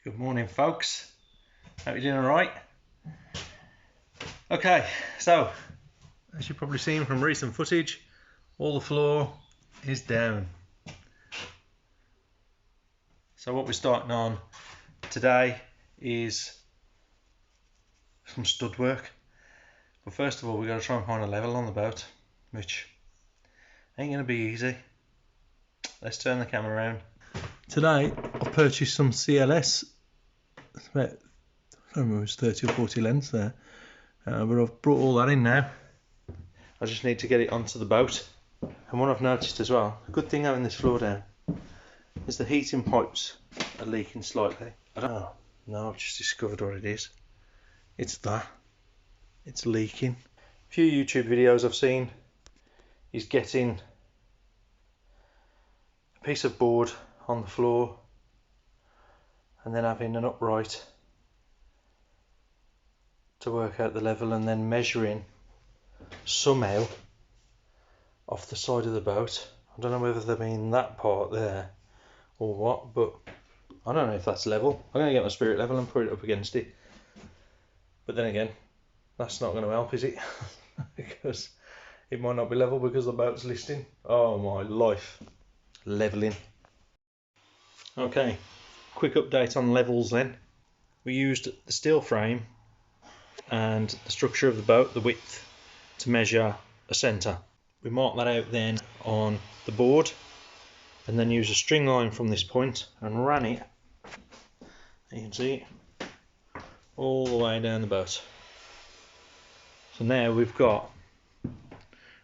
Good morning, folks. Hope you're doing all right. Okay, so as you've probably seen from recent footage, all the floor is down. So what we're starting on today is some stud work. But first of all, we've got to try and find a level on the boat, which ain't going to be easy. Let's turn the camera around. Today, I purchased some CLS. About, I don't remember, it was 30 or 40 lengths there. But I've brought all that in now. I just need to get it onto the boat. And what I've noticed as well, a good thing having this floor down, is the heating pipes are leaking slightly. I don't know. No, I've just discovered what it is. It's that. It's leaking. A few YouTube videos I've seen is getting a piece of board on the floor and then having an upright to work out the level and then measuring somehow off the side of the boat. I don't know whether they mean that part there or what, but I don't know if that's level. I'm going to get my spirit level and put it up against it. But then again, that's not going to help, is it? Because it might not be level because the boat's listing. Oh my life. Leveling. Okay, quick update on levels then. We used the steel frame and the structure of the boat, the width, to measure a centre. We marked that out then on the board and then used a string line from this point and ran it, you can see it, all the way down the boat. So now we've got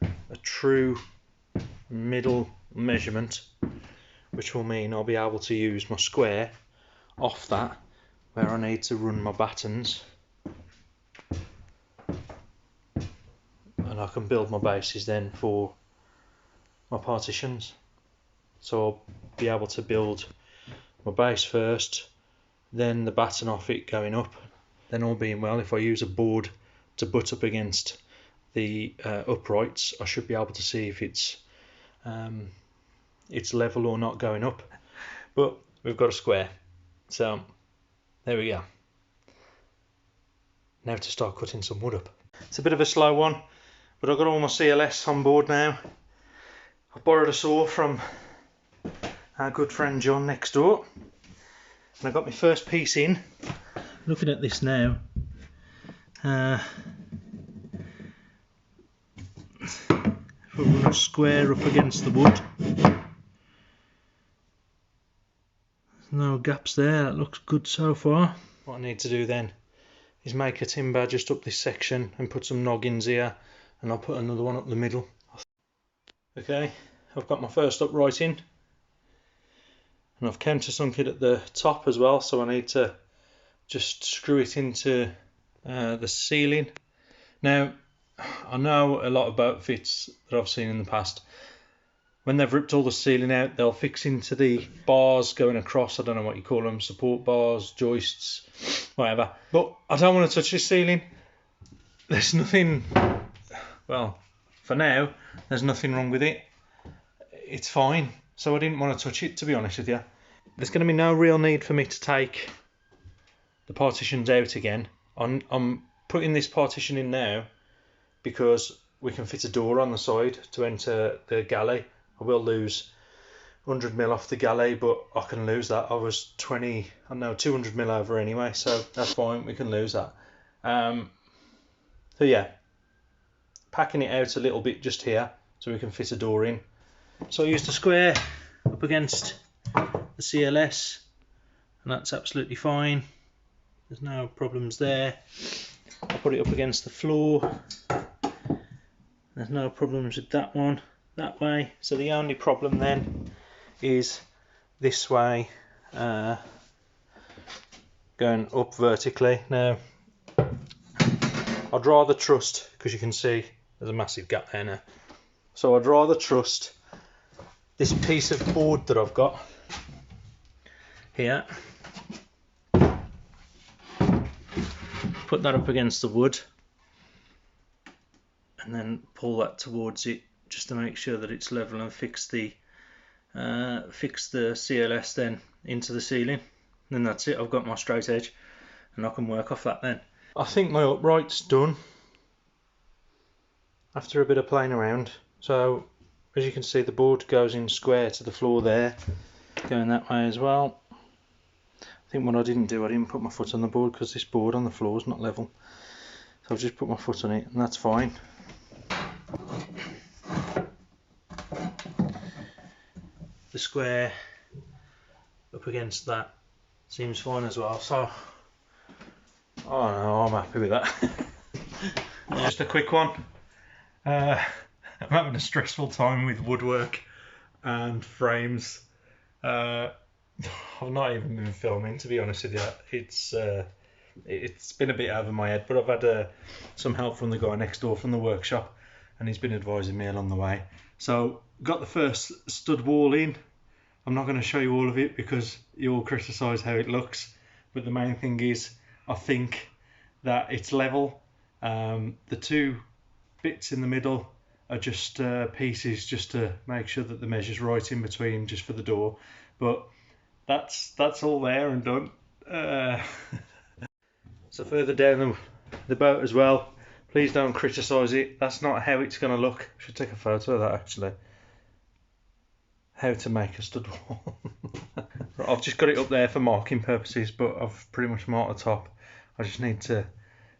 a true middle measurement, which will mean I'll be able to use my square off that where I need to run my battens, and I can build my bases then for my partitions. So I'll be able to build my base first, then the batten off it going up, then all being well, if I use a board to butt up against the uprights, I should be able to see if it's level or not going up. But we've got a square, so there we go. Now to start cutting some wood up. It's a bit of a slow one, but I've got all my CLS on board now. I borrowed a saw from our good friend John next door, and I got my first piece in. Looking at this now, if we run a square up against the wood, there's no gaps there. That looks good so far. What I need to do then is make a timber just up this section and put some noggins here, and I'll put another one up the middle. Okay, I've got my first upright in, and I've countersunk it at the top as well, so I need to just screw it into the ceiling. Now, I know a lot of boat fits that I've seen in the past, when they've ripped all the ceiling out, they'll fix into the bars going across. I don't know what you call them, support bars, joists, whatever. But I don't want to touch this ceiling. There's nothing, well, for now, there's nothing wrong with it. It's fine. So I didn't want to touch it, to be honest with you. There's going to be no real need for me to take the partitions out again. I'm putting this partition in now because we can fit a door on the side to enter the galley. I will lose 100mm off the galley, but I can lose that. I was 200mm over anyway, so that's fine, we can lose that. So yeah, packing it out a little bit just here so we can fit a door in. So I used a square up against the CLS, and that's absolutely fine. There's no problems there. I put it up against the floor. There's no problems with that one that way. So the only problem then is this way, going up vertically. Now I'd rather trust, because you can see there's a massive gap there now. So I'd rather trust this piece of board that I've got here. Put that up against the wood and then pull that towards it just to make sure that it's level, and fix the CLS then into the ceiling. then that's it. I've got my straight edge and I can work off that then. I think my upright's done after a bit of playing around. So as you can see, the board goes in square to the floor there, going that way as well. I think what I didn't do, I didn't put my foot on the board because this board on the floor is not level. So I've just put my foot on it and that's fine. The square up against that seems fine as well, so oh no, I'm happy with that. Just a quick one. I'm having a stressful time with woodwork and frames. I've not even been filming, to be honest with you. It's been a bit over my head, but I've had some help from the guy next door from the workshop, and he's been advising me along the way. So got the first stud wall in. I'm not going to show you all of it because you all criticise how it looks, but the main thing is I think that it's level. The two bits in the middle are just pieces just to make sure that the measure's right in between, just for the door, but that's all there and done. So further down the boat as well, please don't criticise it. That's not how it's going to look. I should take a photo of that actually. How to make a stud wall. Right, I've just got it up there for marking purposes, but I've pretty much marked the top. I just need to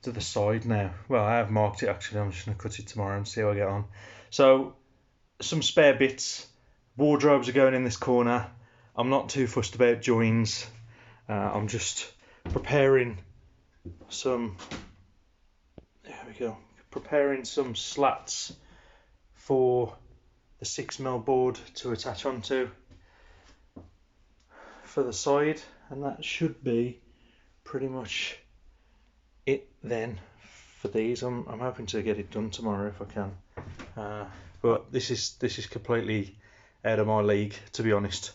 the side now. Well, I have marked it actually. I'm just going to cut it tomorrow and see how I get on. So some spare bits. Wardrobes are going in this corner. I'm not too fussed about joins. I'm just preparing some, there we go, preparing some slats for the 6mm board to attach onto for the side, and that should be pretty much it then for these. I'm hoping to get it done tomorrow if I can, but this is completely out of my league, to be honest.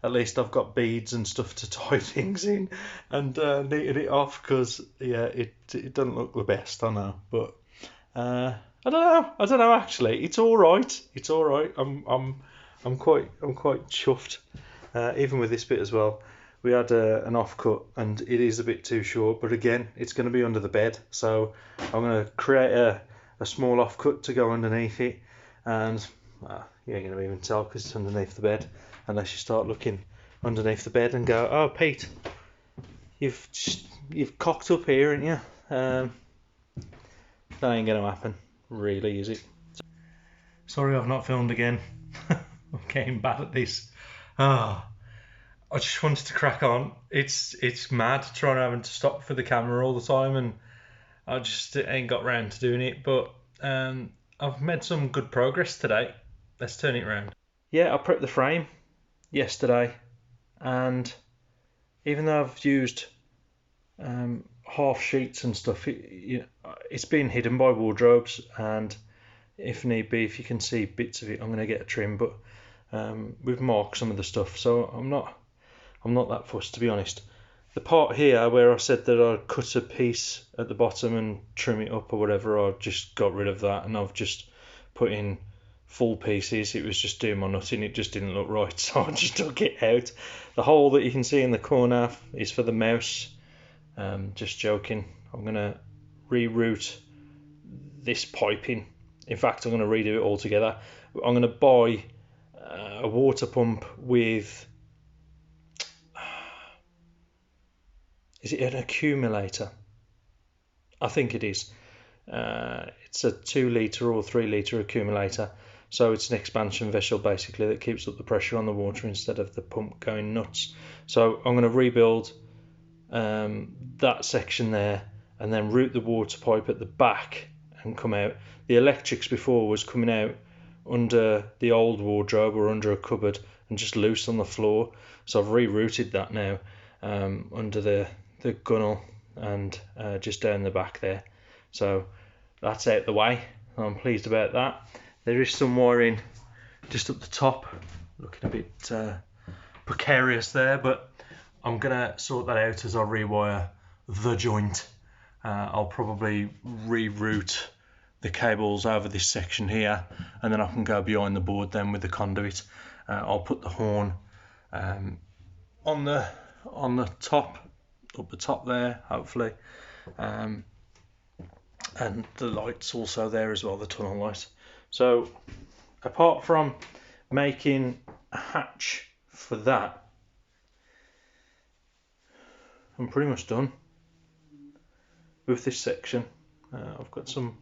At least I've got beads and stuff to tie things in and neaten it off, because yeah, it doesn't look the best, I know, but I don't know actually. It's all right. I'm quite chuffed. Even with this bit as well, we had an offcut and it is a bit too short, but again, it's going to be under the bed, so I'm going to create a small offcut to go underneath it, and you ain't going to even tell because it's underneath the bed, unless you start looking underneath the bed and go, oh Pete, you've cocked up here, ain't you? That ain't going to happen, really, is it? Sorry I've not filmed again. I'm getting bad at this. I just wanted to crack on. It's mad trying having to stop for the camera all the time, and I just ain't got round to doing it, but I've made some good progress today. Let's turn it around. Yeah, I prepped the frame yesterday, and even though I've used half sheets and stuff, it's been hidden by wardrobes, and if need be, if you can see bits of it, I'm going to get a trim, but we've marked some of the stuff, so I'm not that fussed, to be honest. The part here where I said that I'd cut a piece at the bottom and trim it up or whatever, I just got rid of that, and I've just put in full pieces. It was just doing my nutting, it just didn't look right, so I just took it out. The hole that you can see in the corner is for the mouse. Just joking. I'm going to reroute this piping. In fact, I'm going to redo it all together. I'm going to buy a water pump with, is it an accumulator? I think it is. It's a 2 litre or 3 litre accumulator. So it's an expansion vessel basically that keeps up the pressure on the water instead of the pump going nuts. So I'm going to rebuild that section there and then route the water pipe at the back and come out. The electrics before was coming out under the old wardrobe or under a cupboard and just loose on the floor. So I've rerouted that now under the gunnel and just down the back there. So that's out the way. I'm pleased about that. There is some wiring just up the top, looking a bit precarious there, but I'm gonna sort that out as I rewire the joint. I'll probably reroute the cables over this section here, and then I can go behind the board then with the conduit. I'll put the horn on on the top, up the top there, hopefully. And the light's also there as well, the tunnel light. So apart from making a hatch for that, I'm pretty much done with this section. I've got some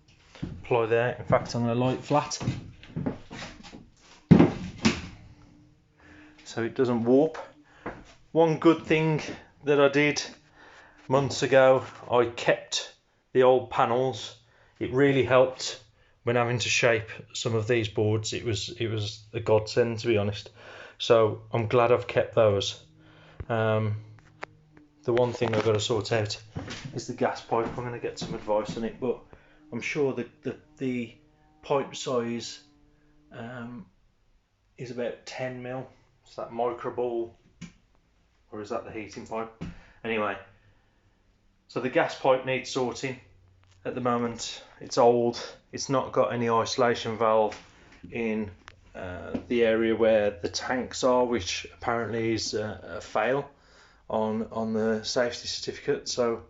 ply there. In fact, I'm going to light flat so it doesn't warp. One good thing that I did months ago, I kept the old panels. It really helped when having to shape some of these boards. It was a godsend, to be honest. So I'm glad I've kept those. The one thing I've got to sort out is the gas pipe. I'm going to get some advice on it, but I'm sure that the pipe size is about 10 mil. Is that micro ball, or is that the heating pipe? Anyway, so the gas pipe needs sorting. At the moment, it's old. It's not got any isolation valve in the area where the tanks are, which apparently is a fail on the safety certificate. So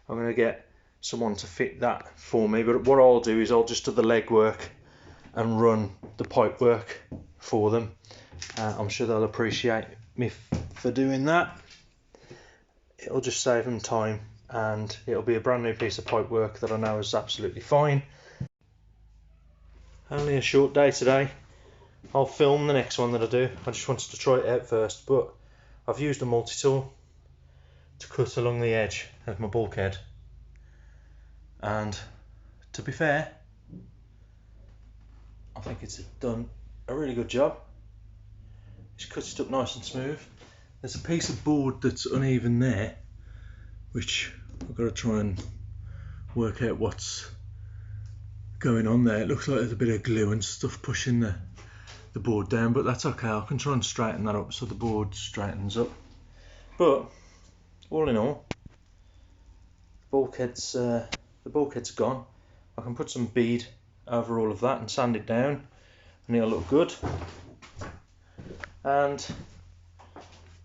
I'm going to get someone to fit that for me. But what I'll do is I'll just do the legwork and run the pipe work for them. I'm sure they'll appreciate me for doing that. It'll just save them time, and it'll be a brand new piece of pipe work that I know is absolutely fine. Only a short day today. I'll film the next one that I do. I just wanted to try it out first, but I've used a multi-tool to cut along the edge of my bulkhead, and to be fair, I think it's done a really good job. Just cuts it up nice and smooth. There's a piece of board that's uneven there, which I've got to try and work out what's going on there. It looks like there's a bit of glue and stuff pushing the board down, but that's okay. I can try and straighten that up so the board straightens up. But all in all, the bulkhead's gone. I can put some bead over all of that and sand it down, and it'll look good. And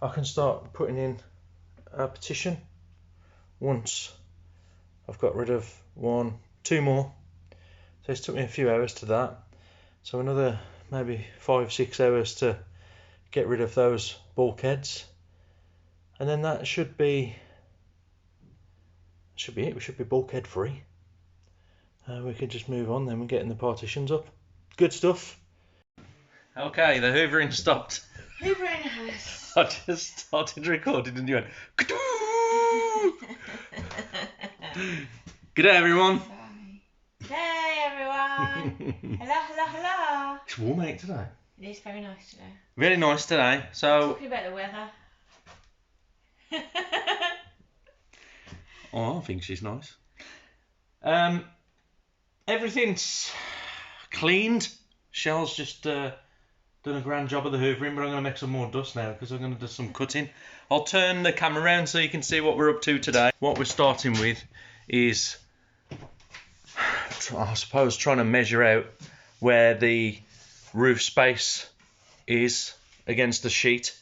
I can start putting in a partition once I've got rid of two more. So it's took me a few hours to that. So another maybe 5-6 hours to get rid of those bulkheads, and then that should be it. We should be bulkhead free. We can just move on then. We're getting the partitions up. Good stuff. Okay, the hoovering stopped. Hoovering has. I just started recording and you went Ka-doo! Good day, everyone. Hey everyone. Hello. It's warm out today. It is very nice today. Really nice today. So Talking about the weather. Oh, I think she's nice. Everything's cleaned. Chell's just done a grand job of the hoovering, but I'm going to make some more dust now because I'm going to do some cutting. I'll turn the camera around so you can see what we're up to today. What we're starting with is, I suppose, trying to measure out where the roof space is against the sheet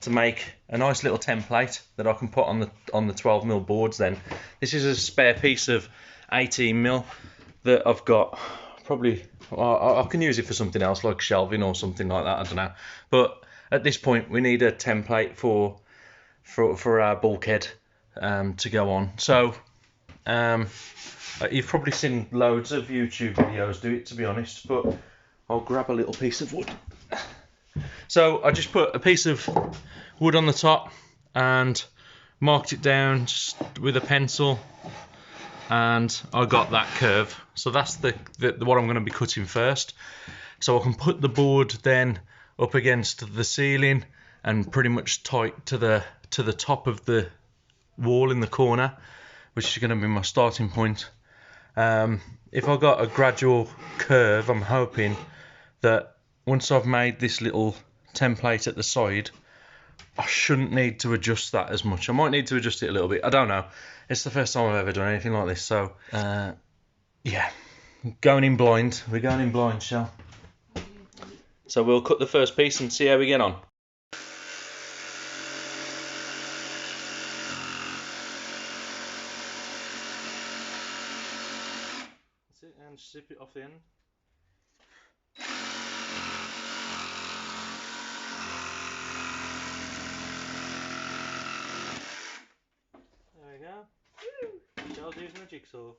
to make a nice little template that I can put on the 12mm boards. Then this is a spare piece of 18mm that I've got. Probably I can use it for something else like shelving or something like that, I don't know, but at this point we need a template for our bulkhead to go on. So you've probably seen loads of YouTube videos do it, to be honest, but I'll grab a little piece of wood. So I just put a piece of wood on the top and marked it down just with a pencil, and I got that curve. So that's the what I'm going to be cutting first. So I can put the board then up against the ceiling and pretty much tight to the top of the wall in the corner, which is going to be my starting point. If I got a gradual curve, I'm hoping that once I've made this little template at the side, I shouldn't need to adjust that as much. I might need to adjust it a little bit. I don't know. It's the first time I've ever done anything like this. So, yeah, going in blind. We're going in blind, Chell. So we'll cut the first piece and see how we get on. zip it off the end. There we go. Chell's using a jigsaw.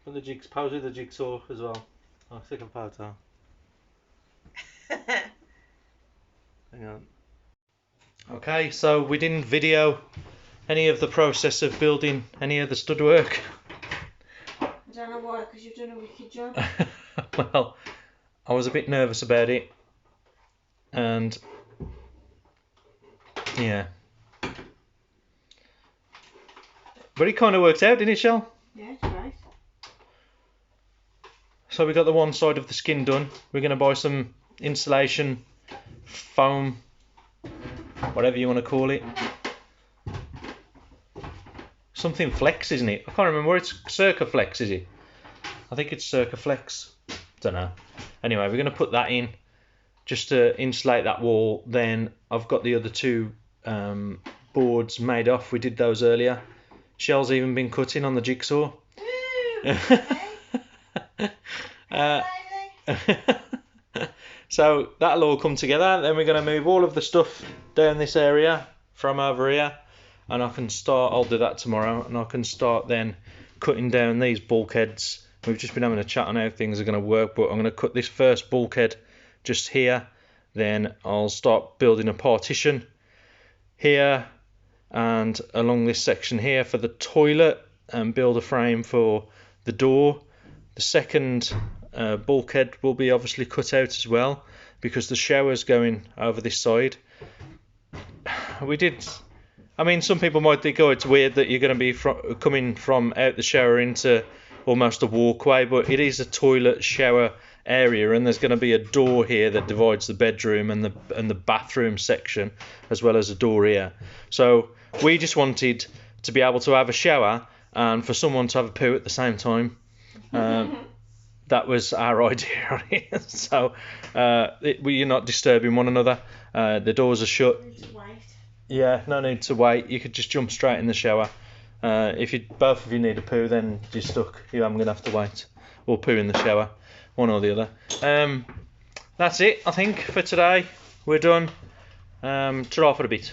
Put the jigs, pose with the jigsaw as well. I'll take a photo. Hang on. Okay, so we didn't video any of the process of building any of the stud-work. I don't know why, because you've done a wicked job. Well, I was a bit nervous about it, and yeah. But it kind of worked out, didn't it, Chell? Yeah, it's great. So we got the one side of the skin done. We're going to buy some insulation foam, whatever you want to call it. Something flex, isn't it? I can't remember. It's Circa Flex, is it? I think it's Circa Flex. Don't know. Anyway, we're going to put that in just to insulate that wall. Then I've got the other two boards made off. We did those earlier. Chell's even been cutting on the jigsaw. So that'll all come together. Then we're going to move all of the stuff down this area from over here, and I'll do that tomorrow, and I can start then cutting down these bulkheads. We've just been having a chat on how things are going to work, but I'm going to cut this first bulkhead just here, then I'll start building a partition here and along this section here for the toilet, and build a frame for the door. The second bulkhead will be obviously cut out as well, because the shower's going over this side. I mean, some people might think, oh, it's weird that you're going to be coming from out the shower into almost a walkway, but it is a toilet shower area, and there's going to be a door here that divides the bedroom and the bathroom section, as well as a door here. So we just wanted to be able to have a shower and for someone to have a poo at the same time. That was our idea on it. So you're not disturbing one another. The doors are shut. Yeah, no need to wait. You could just jump straight in the shower. If both of you need a poo, then you're stuck. I'm going to have to wait. Or poo in the shower. One or the other. That's it, I think, for today. We're done. Ta-ra for a bit.